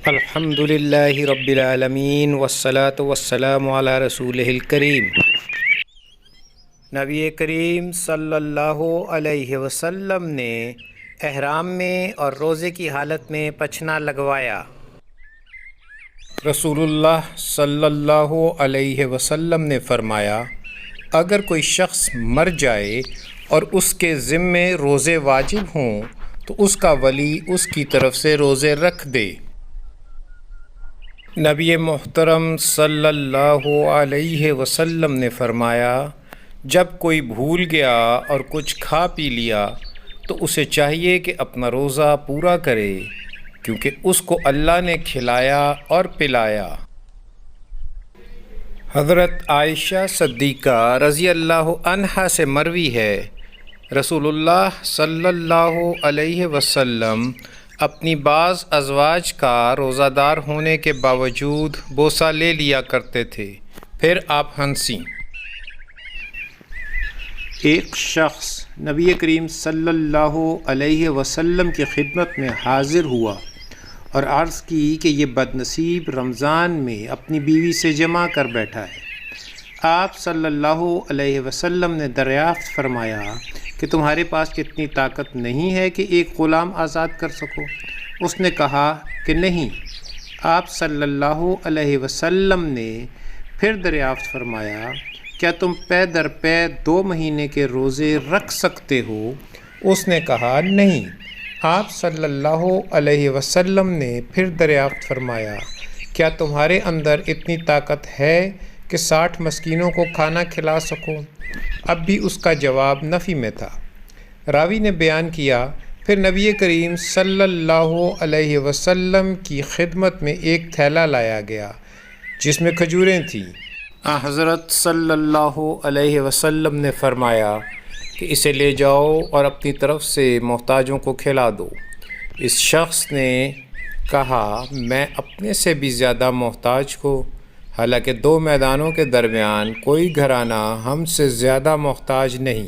الحمد للہ رب العالمین والصلاة والسلام علی رسولہ الکریم۔ نبی کریم صلی اللہ علیہ وسلم نے احرام میں اور روزے کی حالت میں پچھنا لگوایا۔ رسول اللہ صلی اللہ علیہ وسلم نے فرمایا، اگر کوئی شخص مر جائے اور اس کے ذمے روزے واجب ہوں تو اس کا ولی اس کی طرف سے روزے رکھ دے۔ نبی محترم صلی اللہ علیہ وسلم نے فرمایا، جب کوئی بھول گیا اور کچھ کھا پی لیا تو اسے چاہیے کہ اپنا روزہ پورا کرے، کیونکہ اس کو اللہ نے کھلایا اور پلایا۔ حضرت عائشہ صدیقہ رضی اللہ عنہا سے مروی ہے، رسول اللہ صلی اللہ علیہ وسلم اپنی بعض ازواج کا روزہ دار ہونے کے باوجود بوسہ لے لیا کرتے تھے، پھر آپ ہنسیں۔ ایک شخص نبی کریم صلی اللہ علیہ وسلم کی خدمت میں حاضر ہوا اور عرض کی کہ یہ بد نصیب رمضان میں اپنی بیوی سے جمع کر بیٹھا ہے۔ آپ صلی اللہ علیہ وسلم نے دریافت فرمایا کہ تمہارے پاس کتنی طاقت نہیں ہے کہ ایک غلام آزاد کر سکو؟ اس نے کہا کہ نہیں۔ آپ صلی اللہ علیہ وسلم نے پھر دریافت فرمایا، کیا تم پے در پے 2 مہینے کے روزے رکھ سکتے ہو؟ اس نے کہا نہیں۔ آپ صلی اللہ علیہ وسلم نے پھر دریافت فرمایا، کیا تمہارے اندر اتنی طاقت ہے کہ 60 مسکینوں کو کھانا کھلا سکو؟ اب بھی اس کا جواب نفی میں تھا۔ راوی نے بیان کیا، پھر نبی کریم صلی اللہ علیہ وسلم کی خدمت میں ایک تھیلا لایا گیا جس میں کھجوریں تھیں۔ حضرت صلی اللہ علیہ وسلم نے فرمایا کہ اسے لے جاؤ اور اپنی طرف سے محتاجوں کو کھلا دو۔ اس شخص نے کہا، میں اپنے سے بھی زیادہ محتاج کو، حالانکہ 2 میدانوں کے درمیان کوئی گھرانہ ہم سے زیادہ محتاج نہیں۔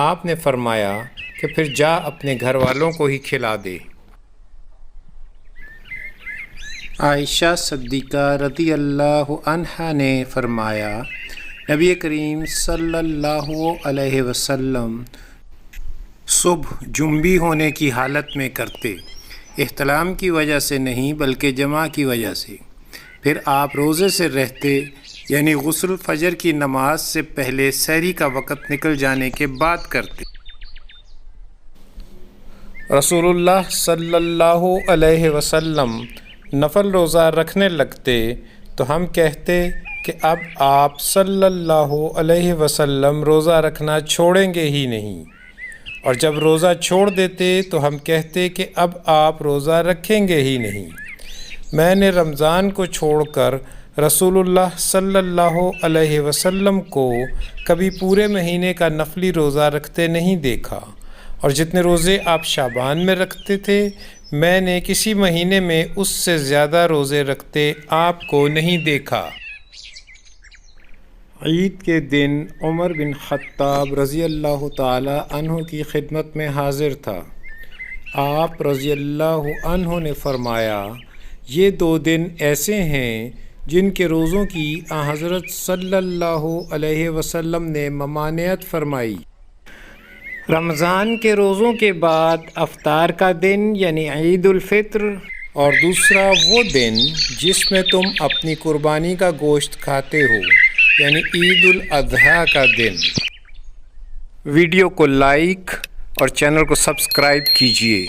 آپ نے فرمایا کہ پھر جا اپنے گھر والوں کو ہی کھلا دے۔ عائشہ صدیقہ رضی اللہ عنہا نے فرمایا، نبی کریم صلی اللہ علیہ وسلم صبح جنبی ہونے کی حالت میں کرتے، احتلام کی وجہ سے نہیں بلکہ جماع کی وجہ سے۔ پھر آپ روزے سے رہتے، یعنی غسل فجر کی نماز سے پہلے سحری کا وقت نکل جانے کے بعد کرتے۔ رسول اللہ صلی اللہ علیہ وسلم نفل روزہ رکھنے لگتے تو ہم کہتے کہ اب آپ صلی اللہ علیہ وسلم روزہ رکھنا چھوڑیں گے ہی نہیں، اور جب روزہ چھوڑ دیتے تو ہم کہتے کہ اب آپ روزہ رکھیں گے ہی نہیں۔ میں نے رمضان کو چھوڑ کر رسول اللہ صلی اللہ علیہ وسلم کو کبھی پورے مہینے کا نفلی روزہ رکھتے نہیں دیکھا، اور جتنے روزے آپ شعبان میں رکھتے تھے میں نے کسی مہینے میں اس سے زیادہ روزے رکھتے آپ کو نہیں دیکھا۔ عید کے دن عمر بن خطاب رضی اللہ تعالی عنہ کی خدمت میں حاضر تھا۔ آپ رضی اللہ عنہ نے فرمایا، یہ 2 دن ایسے ہیں جن کے روزوں کی حضرت صلی اللہ علیہ وسلم نے ممانعت فرمائی۔ رمضان کے روزوں کے بعد افطار کا دن یعنی عید الفطر، اور دوسرا وہ دن جس میں تم اپنی قربانی کا گوشت کھاتے ہو یعنی عید الاضحیٰ کا دن۔ ویڈیو کو لائک اور چینل کو سبسکرائب کیجیے۔